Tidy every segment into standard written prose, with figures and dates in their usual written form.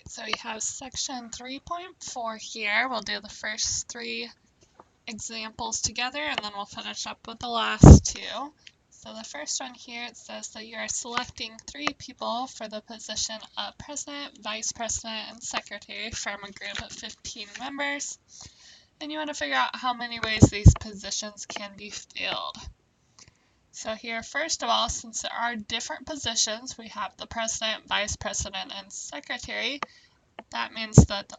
So we have section 3.4 here. We'll do the first three examples together and then we'll finish up with the last two. So the first one here, it says that you are selecting 3 people for the position of president, vice president, and secretary from a group of 15 members. And you want to figure out how many ways these positions can be filled. So here, first of all, since there are different positions, we have the president, vice president, and secretary. That means that the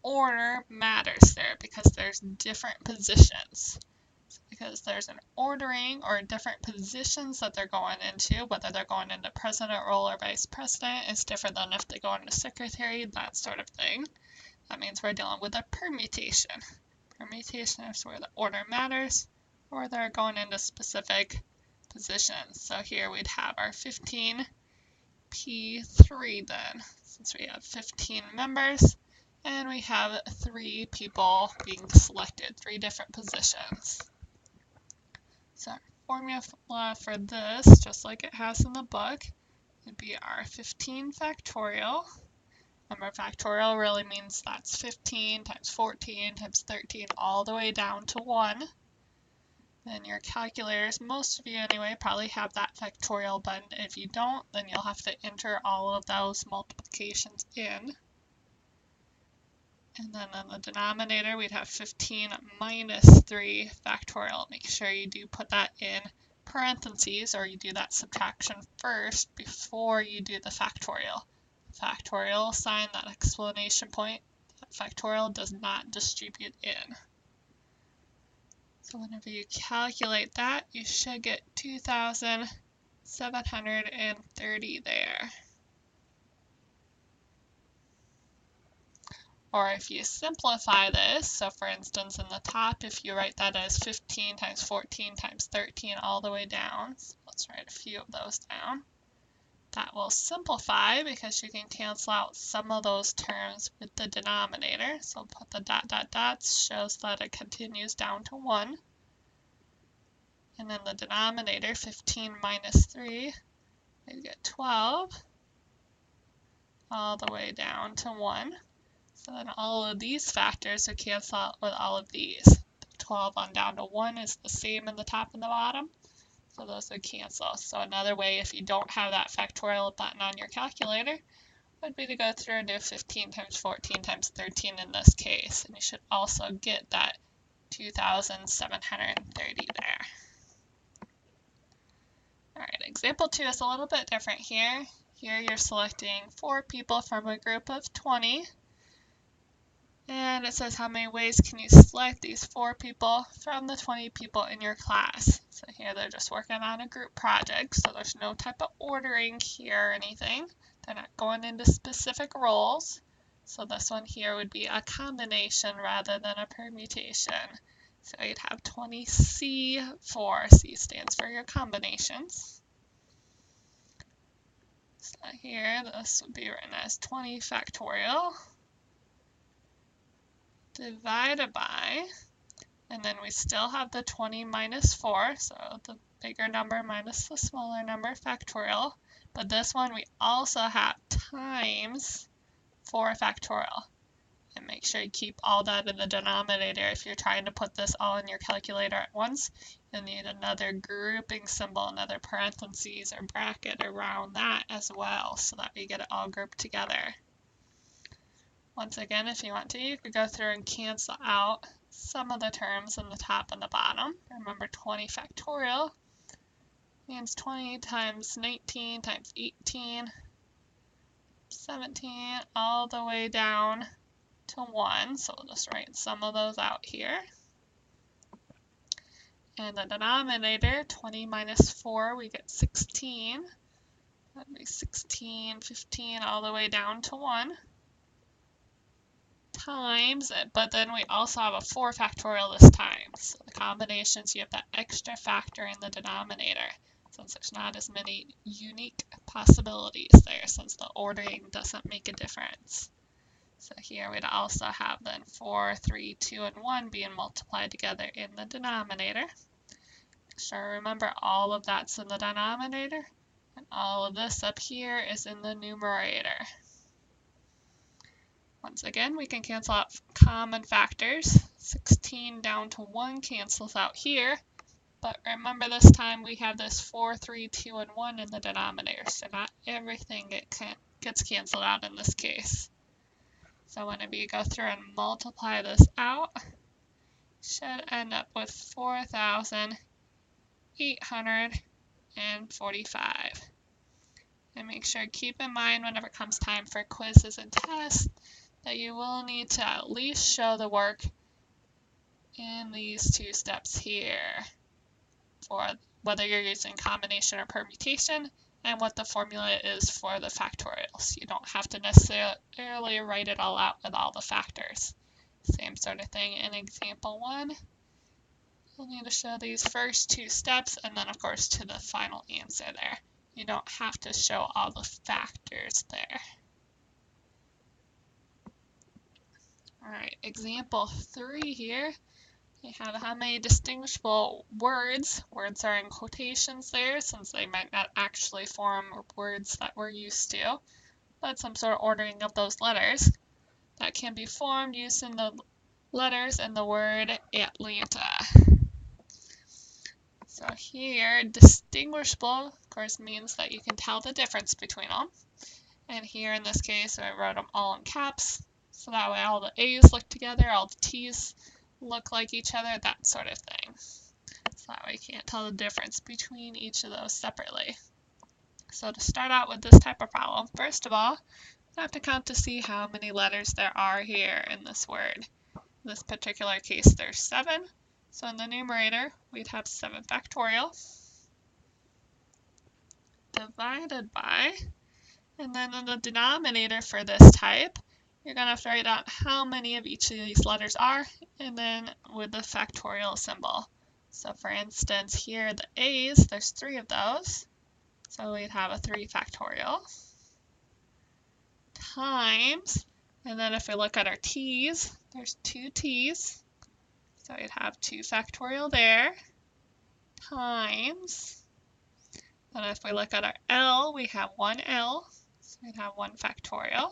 order matters there because there's different positions. Because there's an ordering or different positions that they're going into, whether they're going into president role or vice president is different than if they go into secretary, that sort of thing. That means we're dealing with a permutation. Permutation is where the order matters, or they're going into specific positions. So here we'd have our 15P3 then, since we have 15 members, and we have 3 people being selected, 3 different positions. So our formula for this, just like it has in the book, would be our 15 factorial. Remember, factorial really means that's 15 times 14 times 13 all the way down to 1. Then your calculators, most of you anyway, probably have that factorial button. If you don't, then you'll have to enter all of those multiplications in. And then on the denominator, we'd have 15 minus 3 factorial. Make sure you do put that in parentheses, or you do that subtraction first before you do the factorial. Factorial sign, that explanation point, that factorial does not distribute in. So whenever you calculate that, you should get 2,730 there. Or if you simplify this, so for instance in the top, if you write that as 15 times 14 times 13 all the way down, so let's write a few of those down. That will simplify because you can cancel out some of those terms with the denominator. So put the dot dot dots, shows that it continues down to 1. And then the denominator, 15 minus 3, you get 12 all the way down to 1. So then all of these factors would cancel out with all of these. 12 on down to 1 is the same in the top and the bottom, so those would cancel. So another way, if you don't have that factorial button on your calculator, would be to go through and do 15 times 14 times 13 in this case. And you should also get that 2,730 there. Alright, example 2 is a little bit different here. Here you're selecting 4 people from a group of 20. And it says how many ways can you select these 4 people from the 20 people in your class. So here they're just working on a group project, so there's no type of ordering here or anything. They're not going into specific roles. So this one here would be a combination rather than a permutation. So you'd have 20C4. C stands for your combinations. So here this would be written as 20 factorial divided by, and then we still have the 20 minus 4, so the bigger number minus the smaller number factorial, but this one we also have times 4 factorial. And make sure you keep all that in the denominator. If you're trying to put this all in your calculator at once, you'll need another grouping symbol, another parentheses or bracket around that as well, so that we get it all grouped together. Once again, if you want to, you could go through and cancel out some of the terms in the top and the bottom. Remember, 20 factorial means 20 times 19 times 18, 17, all the way down to 1. So we'll just write some of those out here. And the denominator, 20 minus 4, we get 16. That'd be 16, 15, all the way down to 1. Times, but then we also have a 4 factorial this time. So the combinations, you have that extra factor in the denominator, since there's not as many unique possibilities there, since the ordering doesn't make a difference. So here we'd also have then 4, 3, 2, and 1 being multiplied together in the denominator. Make sure remember all of that's in the denominator, and all of this up here is in the numerator. once again, we can cancel out common factors. 16 down to 1 cancels out here. But remember, this time we have this 4, 3, 2, and 1 in the denominator, so not everything gets canceled out in this case. So whenever you go through and multiply this out, should end up with 4,845. And make sure, keep in mind whenever it comes time for quizzes and tests, that you will need to at least show the work in these two steps here, for whether you're using combination or permutation, and what the formula is for the factorials. You don't have to necessarily write it all out with all the factors. Same sort of thing in example 1. You'll need to show these first two steps, and then of course to the final answer there. You don't have to show all the factors there. Alright, example 3 here. You have how many distinguishable words. Words are in quotations there, since they might not actually form words that we're used to, but some sort of ordering of those letters that can be formed using the letters in the word Atlanta. So here, distinguishable, of course, means that you can tell the difference between them. And here in this case, I wrote them all in caps, so that way all the A's look together, all the T's look like each other, that sort of thing. So that way you can't tell the difference between each of those separately. So to start out with this type of problem, first of all, you have to count to see how many letters there are here in this word. In this particular case, there's 7. So in the numerator, we'd have 7 factorial divided by, and then in the denominator for this type, you're going to have to write out how many of each of these letters are, and then with the factorial symbol. So for instance, here the A's, there's 3 of those, so we'd have a 3 factorial, times, and then if we look at our T's, there's 2 T's, so we'd have 2 factorial there, times, and if we look at our L, we have 1 L, so we'd have 1 factorial.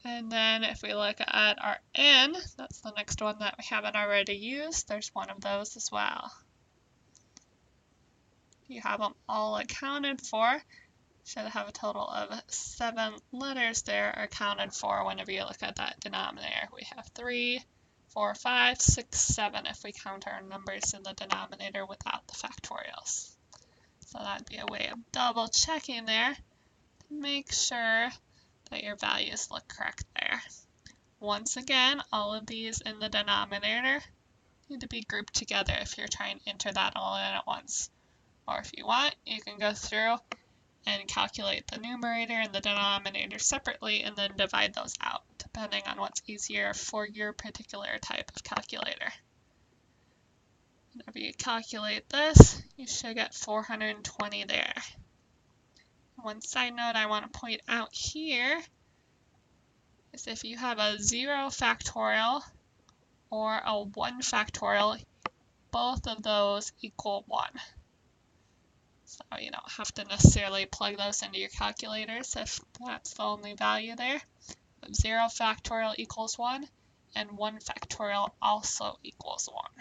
And then if we look at our N, that's the next one that we haven't already used, there's 1 of those as well. You have them all accounted for. Should have a total of 7 letters there accounted for whenever you look at that denominator. We have 3, 4, 5, 6, 7 if we count our numbers in the denominator without the factorials. So that'd be a way of double checking there to make sure that your values look correct there. Once again, all of these in the denominator need to be grouped together if you're trying to enter that all in at once. Or if you want, you can go through and calculate the numerator and the denominator separately and then divide those out, depending on what's easier for your particular type of calculator. Whenever you calculate this, you should get 420 there. One side note I want to point out here is if you have a 0 factorial or a 1 factorial, both of those equal 1. So you don't have to necessarily plug those into your calculators if that's the only value there. But 0 factorial equals 1, and 1 factorial also equals 1.